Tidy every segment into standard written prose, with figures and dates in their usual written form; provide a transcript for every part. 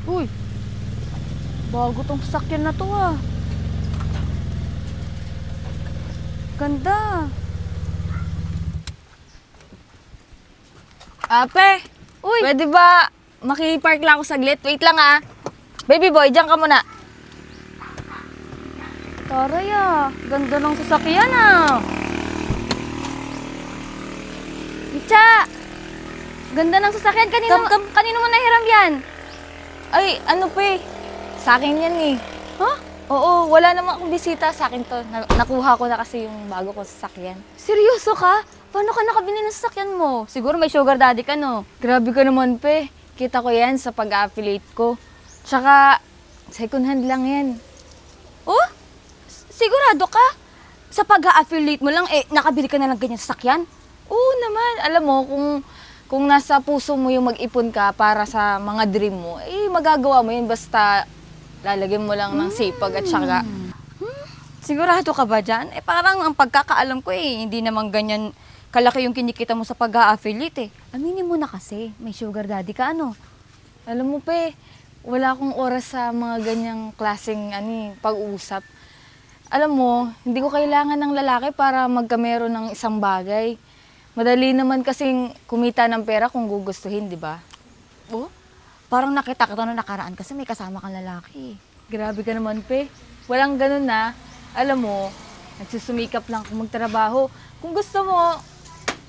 Uy, bago tong sasakyan na to ah. Ganda. Ate, Uy, pwede ba makipark lang ako saglit? Wait lang ah. Baby boy, diyan ka muna. taray ah. Ganda ng sasakyan ah. Micha! Ganda ng sasakyan. Kanino mo nahiram yan? Ay, ano pa eh. Sa akin yan eh. Ha? Oo, wala namang akong bisita sa akin to. Nakuha ko na kasi yung bago kong sasakyan. Seryoso ka? Paano ka nakabili ng sasakyan mo? Siguro may sugar daddy ka no? Grabe ka naman pe. Kita ko yan sa pag-affiliate ko. Tsaka, second hand lang yan. Oh? Sigurado ka? Sa pag-affiliate mo lang, nakabili ka na lang ganyan sasakyan? Oo naman. Alam mo, kung nasa puso mo yung mag-ipon ka para sa mga dream mo, magagawa mo yun basta lalagyan mo lang ng sipag at syaga. Sigurado ka ba dyan? Parang ang pagkakaalam ko hindi naman ganyan kalaki yung kinikita mo sa pag-affiliate Aminin mo na kasi, may sugar daddy ka ano? Alam mo pe, wala akong oras sa mga ganyang klaseng pag-uusap. Alam mo, hindi ko kailangan ng lalaki para magkamero ng isang bagay. Madali naman kasing kumita ng pera kung gugustuhin, di ba? Oh? Parang nakita kita nung nakaraan kasi may kasama kang lalaki. Grabe ka naman, pe. Walang ganun na. Alam mo, nagsusumikap lang kung magtrabaho. Kung gusto mo,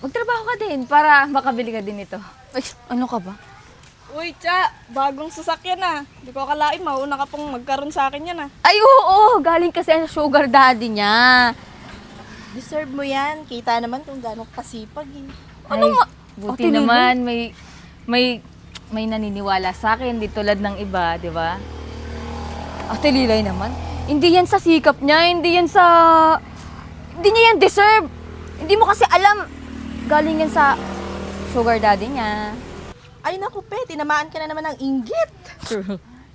magtrabaho ka din para makabili ka din ito. Ay, ano ka ba? Uy, Cha, bagong sasakyan ah. Di ko akalain, mauna ka pong magkaroon sa akin yan ah. Ay, oo! Galing kasi ang sugar daddy niya. Deserve mo yan. Kita naman kung gano'ng kasipag eh. Ay, buti Ate Lily? naman, may naniniwala sa akin, di tulad ng iba, di ba? Ate Lilay naman, hindi yan sa sikap niya, hindi niya yan deserve. Hindi mo kasi alam, galing yan sa sugar daddy niya. Ay naku pe, tinamaan ka na naman ng inggit.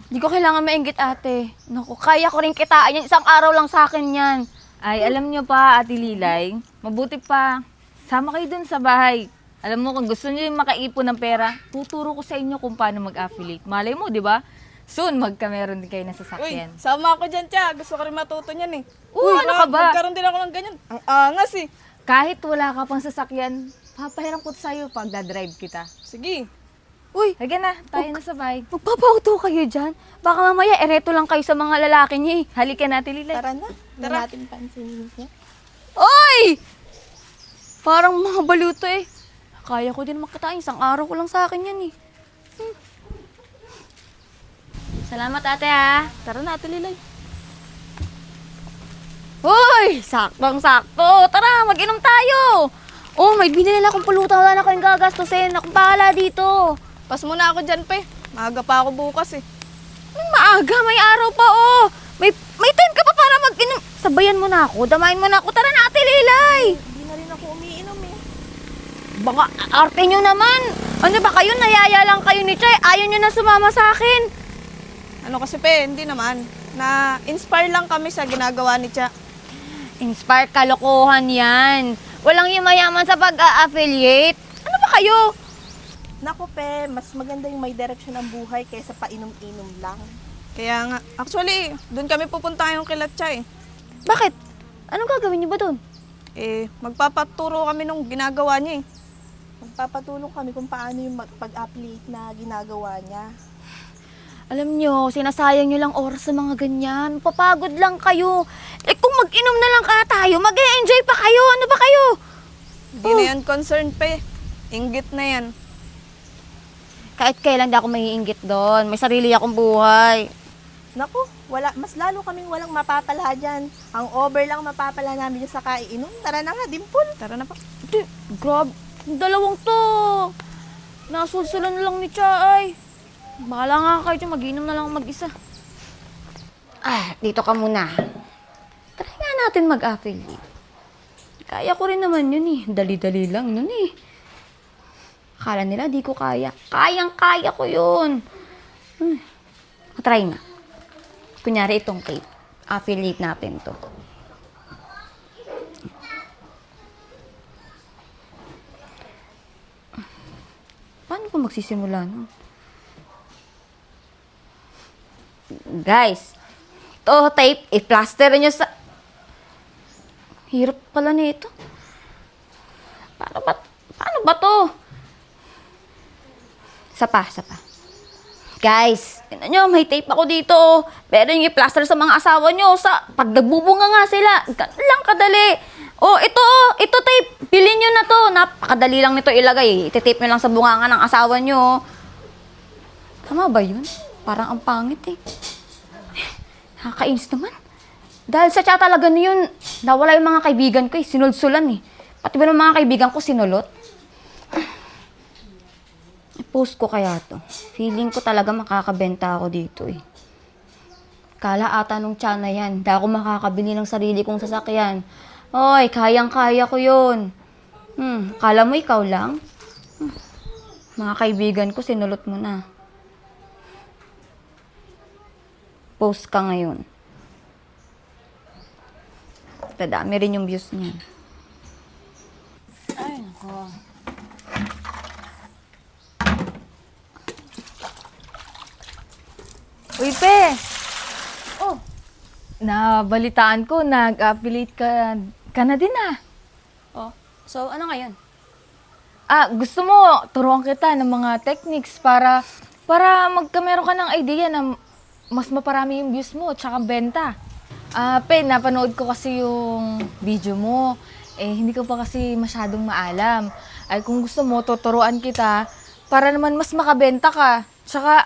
Hindi ko kailangan mainggit ate. Naku, kaya ko rin kitaan yan, isang araw lang sa akin yan. Ay, alam niyo pa, Ate Lilay, mabuti pa, sama kayo dun sa bahay. Alam mo, kung gusto niyo yung makaipon ng pera, tuturo ko sa inyo kung paano mag-affiliate. Malay mo, di ba? Soon, magkameron din kayo ng Uy, sasakyan. sama ako dyan, Cha. Gusto ko rin matuto niyan eh. Uy, ano ka ba? Magkaroon din ako ng ganyan. Ang angas eh. Kahit wala ka pang sasakyan, papahiram ko sa'yo pag dadrive kita. Sige. Uy, Haga na, tayo na sa bahay. magpapauto kayo dyan. Baka mamaya, ereto lang kayo sa mga lalaki niya Halika na, Ate Lilay. Tara na, hindi natin pansinin niya. Oy! Parang mga baluto Kaya ko din makatain, isang araw ko lang sa akin yan Salamat, ate ha. Tara na, Ate Lilay. Hoy! Saktong-sakto! Tara, mag-inom tayo! Oh, may binili na akong pulutan. Wala na kayong gagastusin. Akong bahala dito. Pas muna ako dyan, pe. Maaga pa ako bukas eh. Maaga, may araw pa, oh! May time ka pa para mag-inom. Sabayan mo na ako, damayin mo na ako. Tara na, Ate Lilay! Hindi na rin ako umiinom eh. Baka arte nyo naman. Ano ba kayo? Nayaya lang kayo ni Chay. Ayaw nyo na sumama sa akin. Ano kasi, pe, hindi naman. Na-inspire lang kami sa ginagawa ni Cha. Inspire, kalokohan yan. Walang yumayaman sa pag-affiliate. Ano ba kayo? Naku pe, mas maganda yung may direksyon ng buhay kaysa painom-inom lang. Kaya nga, actually, doon kami pupunta yung kila Cha eh. Bakit? Anong gagawin niyo ba doon? Magpapaturo kami nung ginagawa niya eh. Magpapatulong kami kung paano yung pag-affiliate na ginagawa niya. Alam nyo, sinasayang nyo lang oras sa mga ganyan. Papagod lang kayo. Kung mag-inom na lang tayo, mag-enjoy pa kayo. Ano ba kayo? Hindi na yan concern, pe. Inggit na yan. Kahit kailan di ako maiinggit doon. May sarili akong buhay. Naku, mas lalo kaming walang mapapala dyan. Ang over lang mapapala namin dyan sa kaiinom. Tara na nga, Dimple. Tara na pa. Grabe, yung dalawang to. Nasulsulan lang ni Chaay. Bahala nga kayo dyan, mag-inom na lang mag-isa. Dito ka muna. Try nga natin mag-affiliate. Kaya ko rin naman yun Dali-dali lang yun Akala nila di ko kaya. Kayang-kaya ko yun. Try na. Kunyari itong cake. Affiliate natin to. Paano ko magsisimula nun? Guys, ito tape, i-plaster nyo sa... Hirap pala nito. Paano ba to? Isa pa. Guys, tingnan nyo, may tape ako dito. Pero yung i-plaster sa mga asawa nyo, pag nagbubunga nga sila, ganun lang kadali. Ito tape, bilhin nyo na to. Napakadali lang nito ilagay. Iti-tape nyo lang sa bunganga ng asawa nyo. Tama ba yun? Parang ang pangit eh. Nakakainis naman. Dahil sa chat talaga na yun, nawala yung mga kaibigan ko eh. Sinulsulan eh. Pati ba ng mga kaibigan ko sinulot? I-post ko kaya to. Feeling ko talaga makakabenta ako dito eh. Kala ata nung tiyan na yan, hindi ako makakabili ng sarili kong sasakyan. Oy, kayang-kaya ko yun. Kala mo ikaw lang? Mga kaibigan ko, sinulot mo na. Post ka ngayon. Dadami rin yung views niya. Ay, nako. Uy, Pe! Oh, Nabalitaan ko, nag-affiliate ka na din ah. so ano ngayon? Gusto mo, turuan kita ng mga techniques para meron ka ng idea na mas maparami yung views mo, tsaka benta. Pe, napanood ko kasi yung video mo. Hindi ko pa kasi masyadong maalam. Ay, kung gusto mo, tuturuan kita para naman mas makabenta ka. Tsaka,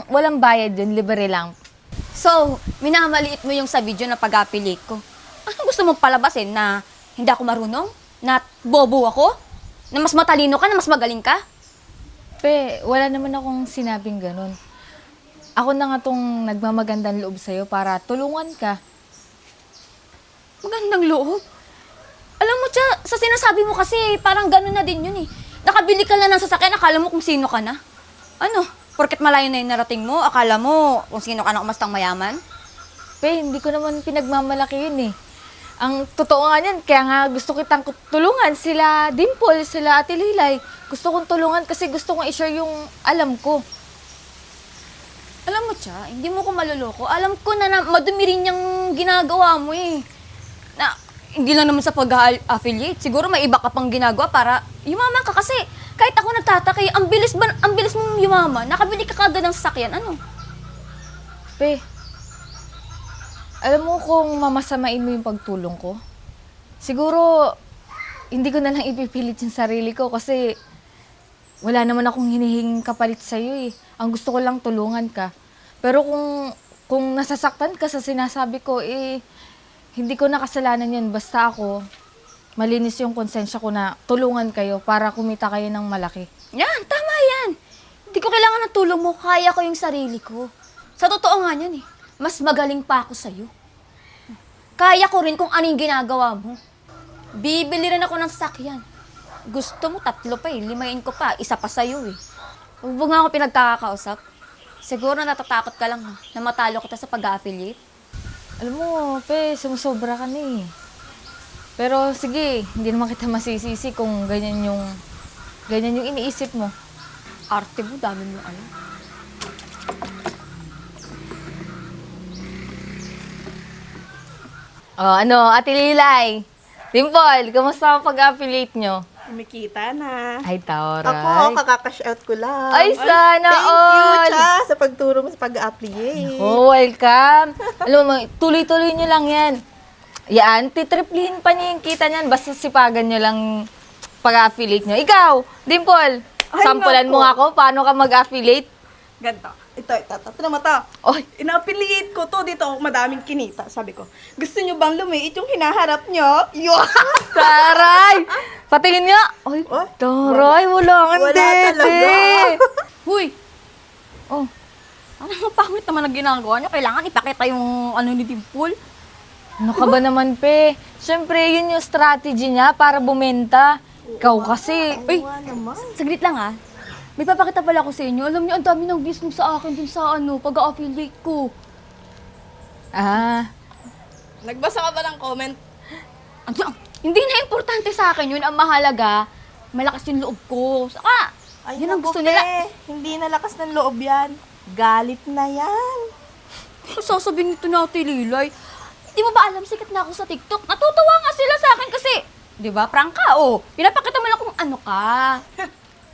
walang bayad yun, libre lang. So, minamaliit mo yung sa video na pag-affiliate ko. Anong gusto mong palabasin? Na hindi ako marunong? Na bobo ako? Na mas matalino ka? Na mas magaling ka? Pe, wala naman akong sinabing ganun. Ako na nga tong nagmamagandang loob sa'yo para tulungan ka. Magandang loob. Alam mo, Tsa, sa sinasabi mo kasi, parang gano'n na din yun eh. Nakabili ka na ng sasakyan, akala mo kung sino ka na. Ano? Porket malayo na yung narating mo, akala mo kung sino ka na umastang mayaman? Pe, hindi ko naman pinagmamalaki yun eh. Ang totoo nga yan, kaya nga gusto kitang tulungan sila Dimple, sila Ate Lilay. Gusto kong tulungan kasi gusto kong i-share yung alam ko. Alam mo, Tsa, hindi mo ko maluloko. Alam ko na madumi rin yung ginagawa mo eh. Na, hindi lang naman sa pag-affiliate. Siguro may iba ka pang ginagawa para yumaman ka kasi kahit ako nagtataka, ang bilis mong yumaman. Nakabili ka kagad ng sasakyan, ano? Pe, alam mo kung mamasamain mo yung pagtulong ko? Siguro, hindi ko na lang ipipilit yung sarili ko kasi wala naman akong hinihinging kapalit sa'yo eh. Ang gusto ko lang tulungan ka. Pero kung nasasaktan ka sa sinasabi ko, hindi ko na kasalanan yun. Basta ako, malinis yung konsensya ko na tulungan kayo para kumita kayo ng malaki. Yan, tama yan. Hindi ko kailangan ng tulong mo, kaya ko yung sarili ko. Sa totoo nga yan eh, mas magaling pa ako sa'yo. Kaya ko rin kung ano yung ginagawa mo. Bibili rin ako ng sasakyan. Gusto mo, 3 pa eh, 5 ko pa, isa pa sa'yo eh. Huwag mo nga ako pinagkakausap. Siguro natatakot ka lang na matalo kita sa pag-affiliate. Alam mo, Pe, sumusobra ka na eh. Pero sige, hindi naman kita masisisi kung ganyan yung iniisip mo. Arte mo, dami mo alam. Ano, Ate Lilay? Dimple, kamusta ang pag-affiliate nyo? Kumikita na. Ay, tawaray. Ako, kakakash out ko lang. Ay, sana Thank all! you, Cha, sa pagturo mo sa pag-apply. Oh, welcome. Alam mo, tuloy-tuloy nyo lang yan. Yan, titriplihin pa niyo yung kita niyan. Basta sipagan nyo lang pag-affiliate nyo. Ikaw, Dimple, Ay, sampulan mo naku. nga ako paano ka mag-affiliate. Ganto. Ito naman to. Oy, Ina-affiliate ko to dito, madaming kinita. Sabi ko, gusto nyo bang lumiit yung hinaharap nyo? Yo! taray! Patingin nga. Oy, Oh, taray, wala nga Wala talaga. Huy! Oh, Ano mo, pangit naman ang ginagawa niyo. Kailangan ipakita yung ano ni Dimple. ano ka ba naman, Pe? Siyempre, yun yung strategy niya para bumenta. Ikaw kasi. Uy, Wala naman. Saglit lang ah. May papakita pala ako sa inyo. Alam niyo, ang dami ng views mo sa akin dun sa pag-affiliate ko. Nagbasa ka ba ng comment? Hindi na importante sa akin yun. Ang mahalaga, malakas yung loob ko. Saka, Ay, yun ang naku, gusto Pe, nila. Hindi nalakas ng loob yan. Galit na yan. Ano sasabihin nito na Ate Lilay? Di mo ba alam, sikat na ako sa TikTok? Natutuwa nga sila sa akin kasi, di ba, prank ka, oh. Pinapakita mo lang kung ano ka.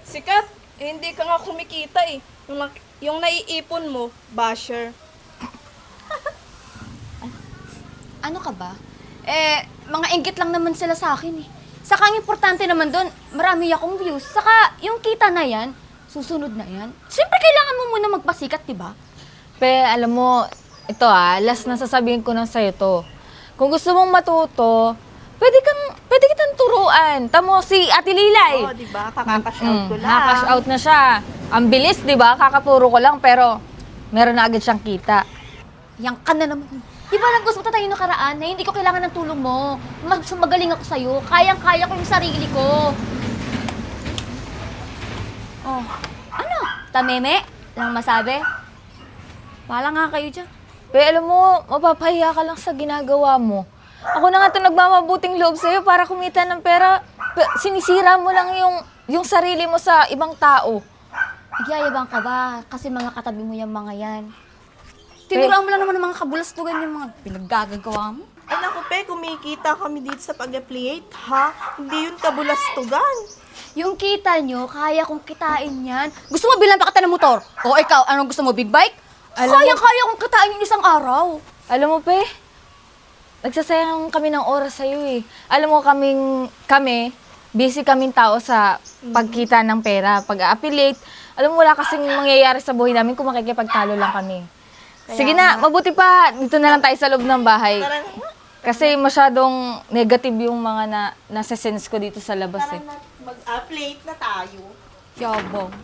Sikat, hindi ka nga kumikita eh. Yung naiipon mo, basher. Ano ka ba? Mga inggit lang naman sila sa akin eh. Saka ang importante naman doon, marami akong views. Saka yung kita na yan, susunod na yan. Siyempre kailangan mo muna magpasikat, di ba? Pe, alam mo, ito last na sasabihin ko na sa'yo to. Kung gusto mong matuto, pwede kitang turuan. Tamo si Ate Lilay. Oo, di ba? Kakakash out ko lang. Nakash out na siya. Ang bilis, di ba? Kakaturo ko lang, pero meron na agad siyang kita. Yang ka na naman. Di ba naggusto tayo nakaraan na hindi ko kailangan ng tulong mo. Mas magaling ako sa'yo. Kayang-kaya ko yung sarili ko. Oh, ano? Tameme? Lang masabi? Pala nga kayo dyan. Pe, alam mo, mapapahiya ka lang sa ginagawa mo. Ako na nga ito nagmamabuting loob sa'yo para kumita ng pera. Sinisira mo lang yung sarili mo sa ibang tao. Nagyayabang ka ba? Kasi mga katabi mo yung mga yan. Tinuruan mo lang naman ng mga kabulastugan yung mga pinaggagawa mo. Ay naku, Pe, kumikita kami dito sa pag-affiliate, ha? Hindi yun kabulastugan. Yung kita nyo, kaya kong kitain yan. Gusto mo bilang pa kita ng motor? O ikaw, anong gusto mo, big bike? Kaya kong kitain yung isang araw. Alam mo, Pe, nagsasayang kami ng oras sa'yo eh. Alam mo, kami, busy kaming tao sa pagkita ng pera, pag-affiliate. Alam mo, wala kasing mangyayari sa buhay namin kung makikipagtalo lang kami. Sige na, mabuti pa, dito na lang tayo sa loob ng bahay. Tara na, Kasi masyadong negative yung mga nasa-sense ko dito sa labas tara eh. na, mag-affiliate na tayo. Yabang.